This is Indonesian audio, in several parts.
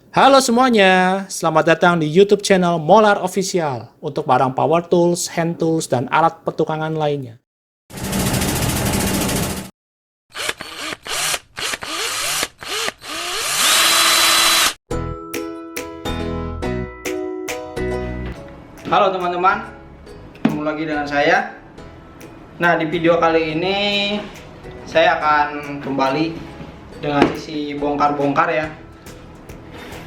Halo semuanya, selamat datang di YouTube channel Molar Official untuk barang power tools, hand tools, dan alat pertukangan lainnya. Halo teman-teman, ketemu lagi dengan saya. Nah, di video kali ini saya akan kembali dengan sisi bongkar-bongkar ya.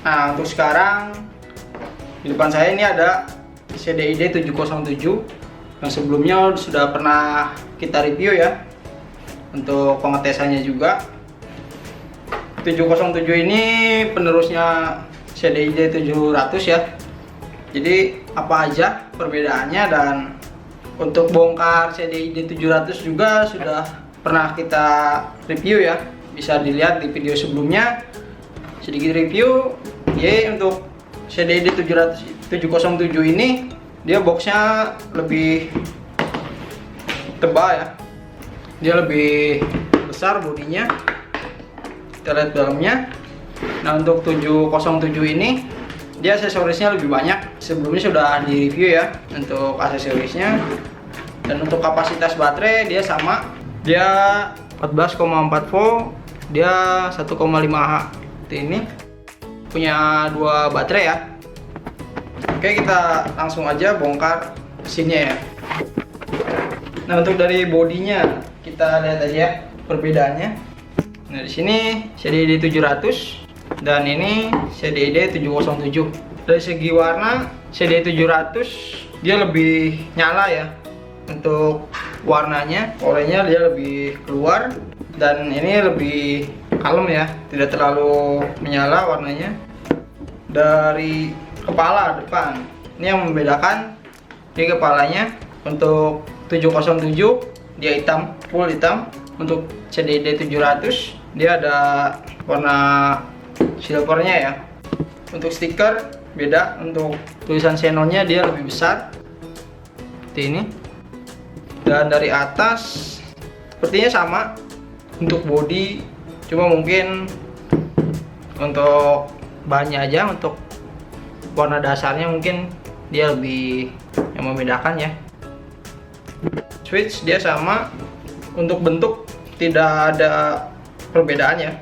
Nah, untuk sekarang di depan saya ini ada CDID 707 yang sebelumnya sudah pernah kita review ya, untuk pengetesannya juga. 707 ini penerusnya CDID 700 ya. Jadi apa aja perbedaannya, dan untuk bongkar CDID 700 juga sudah pernah kita review ya. Bisa dilihat di video sebelumnya, sedikit review. Jadi untuk CDID 707 ini dia boxnya lebih tebal ya. Dia lebih besar bodinya. Kita lihat dalamnya. Nah, untuk 707 ini dia aksesorisnya lebih banyak. Sebelumnya sudah di review ya untuk aksesorisnya. Dan untuk kapasitas baterai dia sama. Dia 14,4 volt. Dia 1,5 Ah. Ini punya dua baterai ya. Oke, kita langsung aja bongkar mesinnya ya. Nah, untuk dari bodinya kita lihat aja perbedaannya. Nah, di sini CDID 700 dan ini CDID 707. Dari segi warna, CDID 700 dia lebih nyala ya. Untuk warnanya, oranye dia lebih keluar, dan ini lebih kalem ya, tidak terlalu menyala warnanya. Dari kepala depan, ini yang membedakan di kepalanya. Untuk 707 dia hitam, full hitam. Untuk CDID 700 dia ada warna silvernya ya. Untuk stiker beda, untuk tulisan xenonnya dia lebih besar seperti ini. Dan dari atas sepertinya sama untuk body, cuma mungkin untuk bahannya aja, untuk warna dasarnya mungkin dia lebih yang membedakan ya. Switch dia sama, untuk bentuk tidak ada perbedaan ya.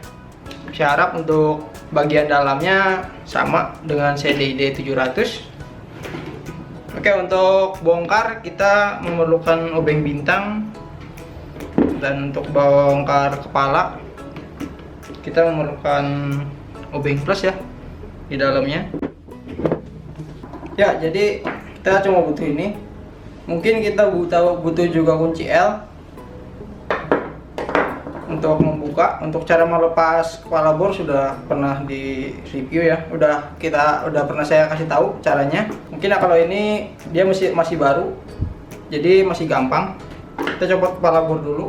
Saya harap untuk bagian dalamnya sama dengan CDID 700. Oke, untuk bongkar kita memerlukan obeng bintang, dan untuk bongkar kepala kita memerlukan obeng plus ya di dalamnya. Ya, jadi kita cuma butuh ini. Mungkin kita butuh juga kunci L untuk membuka. Untuk cara melepas kepala bor sudah pernah di review ya, udah pernah saya kasih tahu caranya. Mungkin kalau ini dia masih baru, jadi masih gampang. Kita coba kepala bor dulu.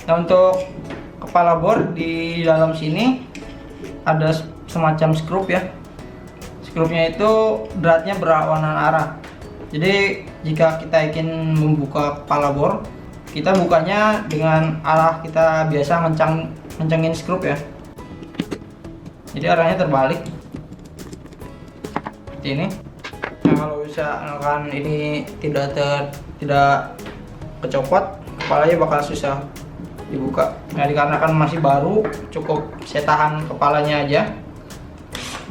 Nah, untuk kepala bor di dalam sini ada semacam skrup ya. Skrupnya itu dratnya berlawanan arah. Jadi jika kita ingin membuka kepala bor, kita bukanya dengan arah kita biasa ngencengin skrup ya. Jadi arahnya terbalik seperti ini. Nah, kalau misalkan ini tidak kecopot, kepalanya bakal susah dibuka. Nah, dikarenakan masih baru, cukup saya tahan kepalanya aja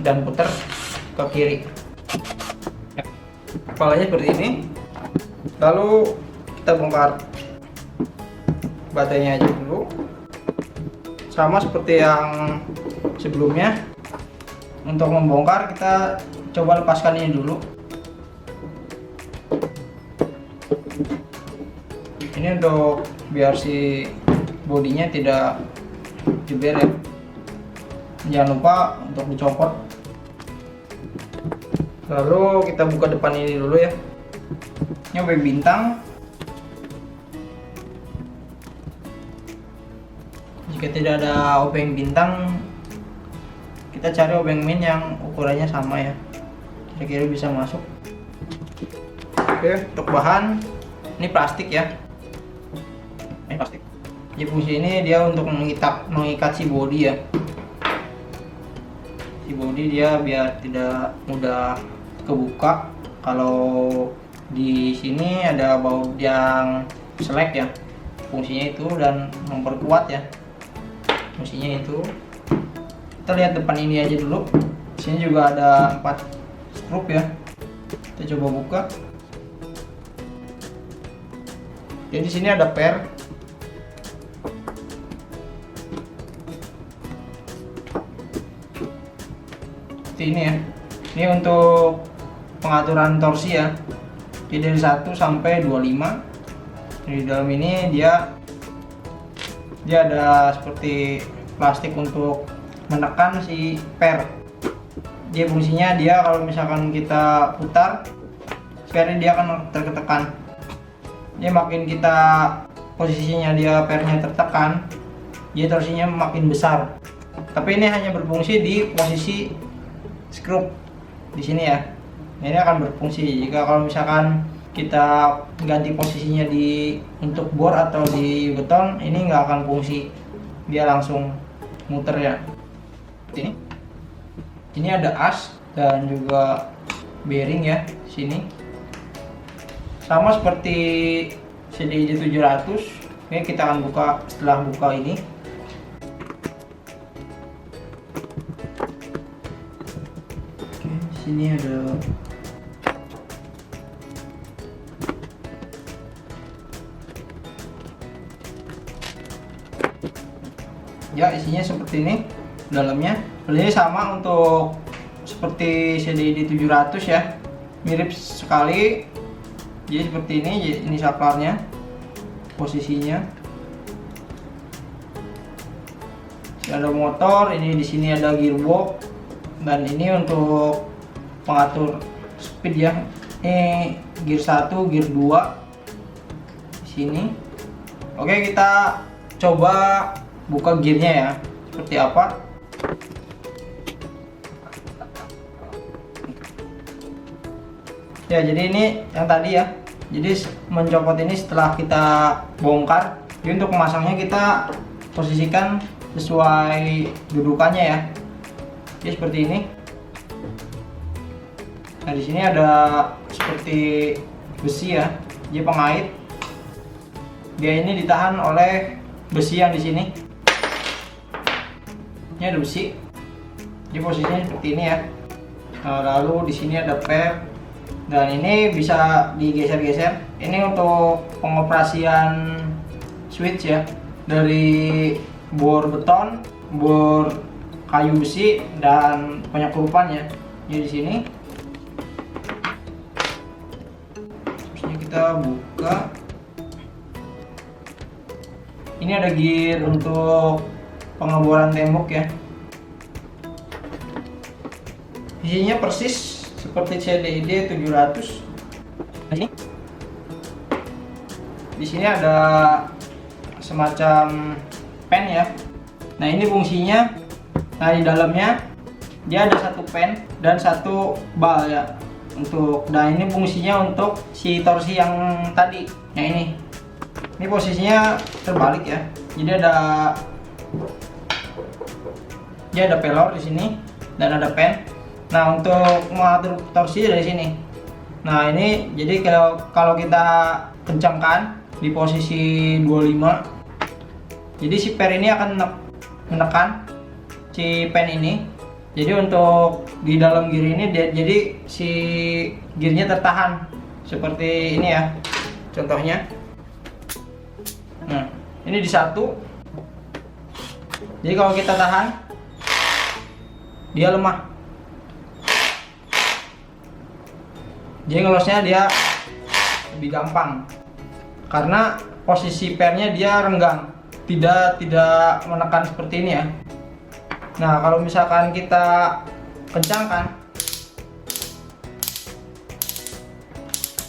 dan putar ke kiri. Kepalanya seperti ini. Lalu kita bongkar baterainya aja dulu, sama seperti yang sebelumnya. Untuk membongkar kita coba lepaskan ini dulu. Ini untuk biar si bodinya tidak jeber ya. Jangan lupa untuk dicopot. Lalu kita buka depan ini dulu ya. Ini obeng bintang. Jika tidak ada obeng bintang, kita cari obeng min yang ukurannya sama ya, kira-kira bisa masuk. Oke, untuk bahan ini plastik ya. Ini plastik. Jadi fungsi ini dia untuk mengikat si bodi ya. Si di bodi dia biar tidak mudah kebuka. Kalau di sini ada baut yang selek ya, fungsinya itu dan memperkuat ya, fungsinya itu. Kita lihat depan ini aja dulu. Di sini juga ada 4 skrup ya. Kita coba buka. Jadi di sini ada per. Seperti ini ya. Ini untuk pengaturan torsi ya. Jadi dari 1 sampai 25. Di dalam ini dia ada seperti plastik untuk menekan si per. Dia fungsinya dia kalau misalkan kita putar, pernya dia akan tertekan. Dia makin kita posisinya dia pernya tertekan, dia torsinya makin besar. Tapi ini hanya berfungsi di posisi skrup di sini ya. Ini akan berfungsi jika kalau misalkan kita ganti posisinya untuk bor atau di beton, ini nggak akan fungsi, dia langsung muter ya. Ini ada as dan juga bearing ya sini, sama seperti CDIJ 700. Oke, kita akan buka setelah buka ini. Oke, sini ada ya, isinya seperti ini dalamnya. Ini sama untuk seperti CDIJ 700 ya, mirip sekali. Jadi seperti ini saklarnya, posisinya. Ini ada motor, ini di sini ada gearbox, dan ini untuk pengatur speed ya. Ini gear 1, gear 2 di sini. Oke, kita coba buka gearnya ya, seperti apa. Ya, jadi ini yang tadi ya. Jadi mencopot ini setelah kita bongkar. Jadi untuk memasangnya kita posisikan sesuai dudukannya ya. Jadi seperti ini. Nah, di sini ada seperti besi ya. Dia pengait. Dia ini ditahan oleh besi yang di sini. Ini ada besi. Jadi posisinya seperti ini ya. Nah, lalu di sini ada per. Dan ini bisa digeser-geser. Ini untuk pengoperasian switch ya, dari bor beton, bor kayu besi, dan penyekrupan ya. Jadi di sini. Terusnya kita buka. Ini ada gear untuk pengeboran tembok ya. Isinya persis seperti CDIJ 700. Di sini ada semacam pen ya. Nah, ini fungsinya. Nah, di dalamnya dia ada 1 pen dan 1 bal ya. Nah, ini fungsinya untuk si torsi yang tadi, yang ini. Ini posisinya terbalik ya. Jadi dia ada pelor di sini dan ada pen. Nah, untuk mengatur torsi dari sini. Nah, ini jadi kalau kita kencangkan di posisi 25, jadi si per ini akan menekan si pen ini. Jadi untuk di dalam gear ini jadi si gearnya tertahan seperti ini ya. Contohnya. Nah, ini di 1. Jadi kalau kita tahan, dia lemah. Jadi ngelosnya dia lebih gampang karena posisi pernya dia renggang, tidak menekan seperti ini ya. Nah, kalau misalkan kita kencangkan,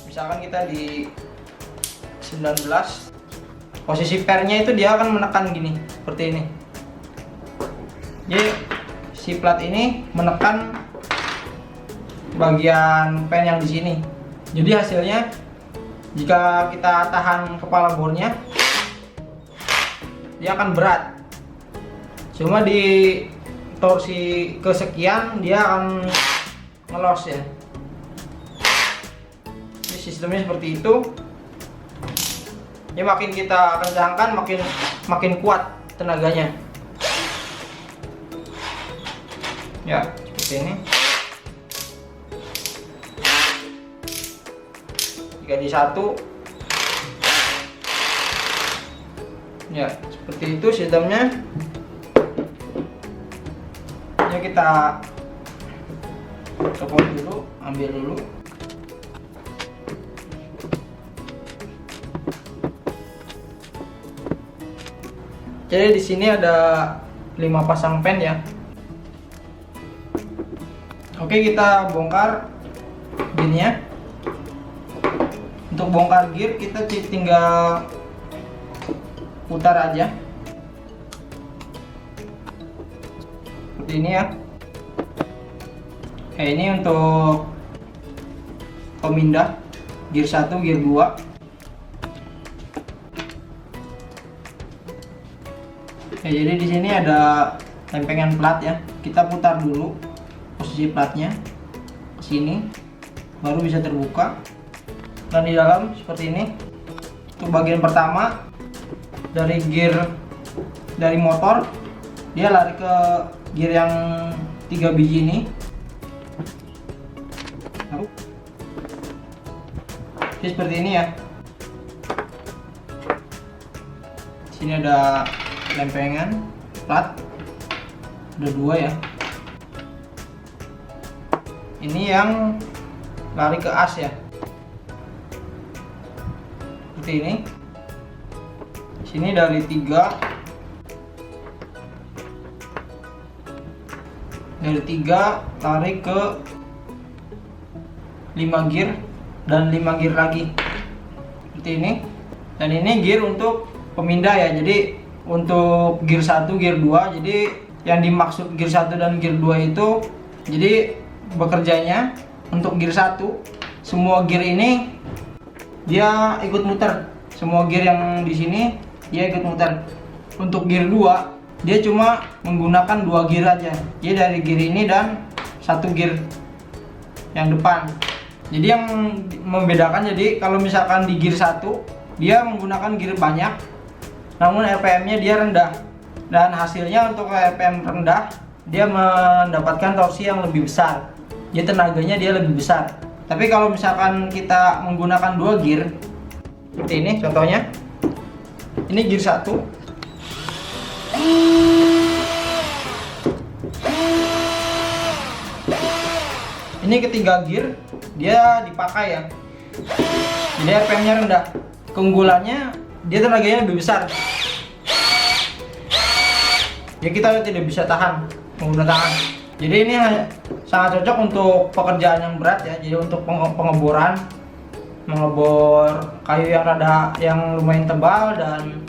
misalkan kita di 19, posisi pernya itu dia akan menekan gini, seperti ini. Jadi si plat ini menekan bagian pen yang di sini. Jadi hasilnya jika kita tahan kepala bornya, dia akan berat. Cuma di torsi kesekian dia akan ngelos ya. Jadi sistemnya seperti itu. Ya makin kita kencangkan makin kuat tenaganya. Ya, seperti ini. Jika di satu, ya seperti itu sistemnya. Ya kita copot dulu, ambil dulu. Jadi di sini ada 5 pasang pen ya. Oke, kita bongkar gearnya. Untuk bongkar gear kita tinggal putar aja. Seperti ini ya. Ini untuk pemindah gear 1, gear 2. Jadi di sini ada lempengan plat ya. Kita putar dulu posisi platnya ke sini, baru bisa terbuka. Dan di dalam seperti ini. Untuk bagian pertama dari gear dari motor, dia lari ke gear yang 3 biji ini. Jadi seperti ini ya. Di sini ada lempengan plat, ada 2 ya. Ini yang lari ke as ya, seperti ini. Sini dari 3 lari ke 5 gear dan 5 gear lagi, seperti ini. Dan ini gear untuk pemindah ya. Jadi untuk gear 1, gear 2, jadi yang dimaksud gear 1 dan gear 2 itu, jadi bekerjanya untuk gear 1, semua gear ini dia ikut muter. Semua gear yang di sini dia ikut muter. Untuk gear 2, dia cuma menggunakan 2 gear aja. Jadi dari gear ini dan 1 gear yang depan. Jadi yang membedakan, jadi kalau misalkan di gear 1 dia menggunakan gear banyak, namun RPM-nya dia rendah, dan hasilnya untuk RPM rendah dia mendapatkan torsi yang lebih besar, jadi tenaganya dia lebih besar. Tapi kalau misalkan kita menggunakan 2 gear seperti ini, contohnya ini gear 1, ini ketiga gear dia dipakai ya, jadi RPM-nya rendah. Keunggulannya dia tenaganya lebih besar. Ya kita tidak bisa tahan menggunakan tangan. Jadi ini sangat cocok untuk pekerjaan yang berat ya. Jadi untuk pengeboran, mengebor kayu yang lumayan tebal dan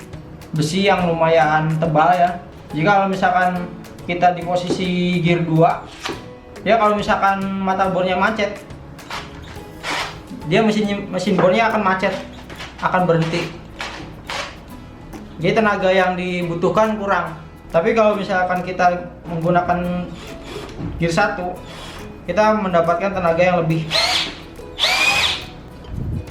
besi yang lumayan tebal ya. Jika kalau misalkan kita di posisi gear 2, ya kalau misalkan mata bornya macet, dia mesin bornya akan macet, akan berhenti. Jadi tenaga yang dibutuhkan kurang. Tapi kalau misalkan kita menggunakan gear 1, kita mendapatkan tenaga yang lebih.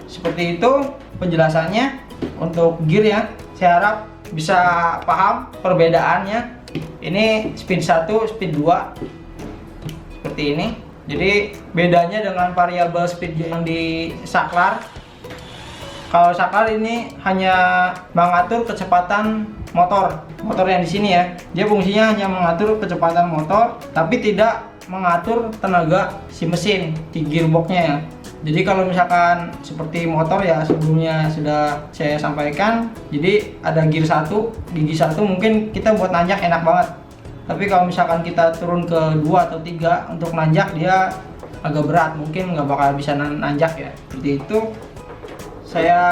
Seperti itu penjelasannya untuk gear ya. Saya harap bisa paham perbedaannya. Ini speed 1, speed 2 seperti ini. Jadi bedanya dengan variabel speed yang di saklar. Kalau saklar ini hanya mengatur kecepatan motor yang di sini ya. Dia fungsinya hanya mengatur kecepatan motor, tapi tidak mengatur tenaga si mesin di gearboxnya ya. Jadi kalau misalkan seperti motor ya, sebelumnya sudah saya sampaikan. Jadi ada gear 1, di gear 1 mungkin kita buat nanjak enak banget. Tapi kalau misalkan kita turun ke 2 atau 3 untuk nanjak, dia agak berat, mungkin nggak bakal bisa nanjak ya. Seperti itu. Saya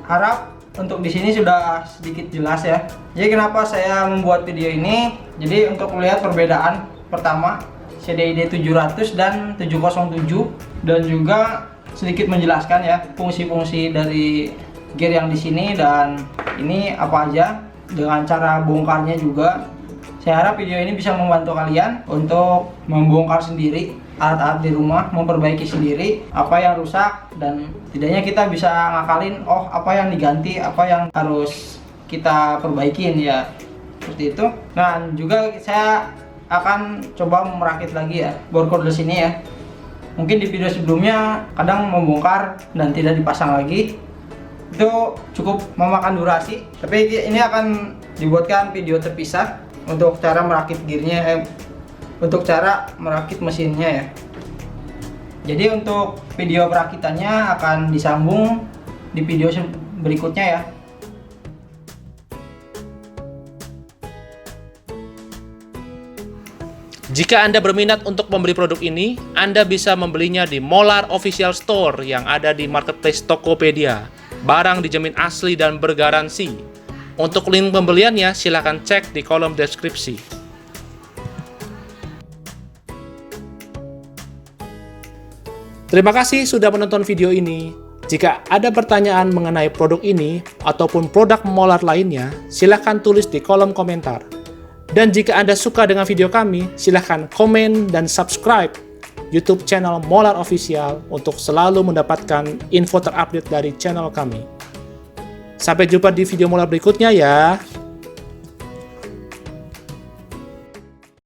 harap untuk di sini sudah sedikit jelas ya. Jadi kenapa saya membuat video ini? Jadi untuk melihat perbedaan pertama CDID 700 dan 707, dan juga sedikit menjelaskan ya fungsi-fungsi dari gear yang di sini dan ini apa aja, dengan cara bongkarnya juga Saya harap video ini bisa membantu kalian untuk membongkar sendiri alat-alat di rumah, memperbaiki sendiri apa yang rusak, dan tidaknya kita bisa ngakalin, oh apa yang diganti, apa yang harus kita perbaikin ya, seperti itu. Nah, juga saya akan coba merakit lagi ya bor cordless ini ya. Mungkin di video sebelumnya kadang membongkar dan tidak dipasang lagi, itu cukup memakan durasi, tapi ini akan dibuatkan video terpisah untuk cara merakit gearnya, untuk cara merakit mesinnya ya. Jadi untuk video perakitannya akan disambung di video berikutnya ya. Jika Anda berminat untuk membeli produk ini, Anda bisa membelinya di Molar Official Store yang ada di marketplace Tokopedia. Barang dijamin asli dan bergaransi. Untuk link pembeliannya, silakan cek di kolom deskripsi. Terima kasih sudah menonton video ini. Jika ada pertanyaan mengenai produk ini ataupun produk Molar lainnya, silakan tulis di kolom komentar. Dan jika Anda suka dengan video kami, silakan komen dan subscribe YouTube channel Molar Official untuk selalu mendapatkan info terupdate dari channel kami. Sampai jumpa di video Molar berikutnya ya.